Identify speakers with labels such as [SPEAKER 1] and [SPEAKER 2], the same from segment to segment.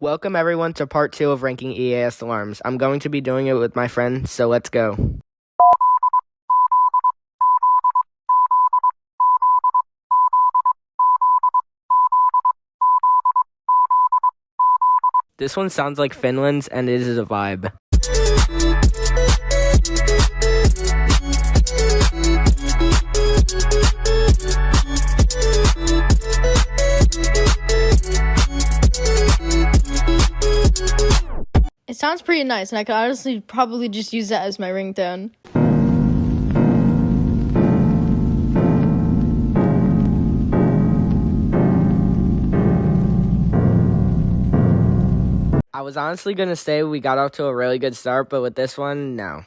[SPEAKER 1] Welcome everyone to part 2 of ranking EAS alarms. I'm going to be doing it with my friend, so let's go. This one sounds like Finland's and it is a vibe.
[SPEAKER 2] It sounds pretty nice, and I could honestly probably just use that as my ringtone.
[SPEAKER 1] I was honestly going to say we got off to a really good start, but with this one, no.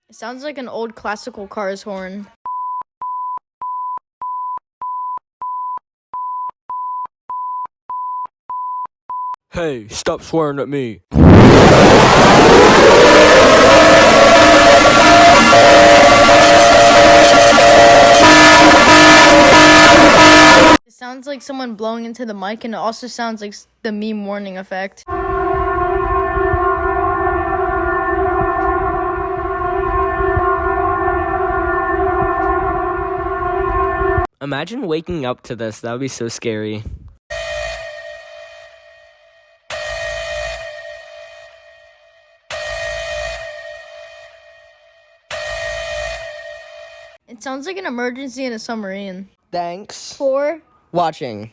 [SPEAKER 2] It sounds like an old classical car's horn.
[SPEAKER 1] Hey, stop swearing at me.
[SPEAKER 2] It sounds like someone blowing into the mic, and it also sounds like the meme warning effect.
[SPEAKER 1] Imagine waking up to this. That would be so scary.
[SPEAKER 2] It sounds like an emergency in a submarine.
[SPEAKER 1] Thanks
[SPEAKER 2] For
[SPEAKER 1] watching.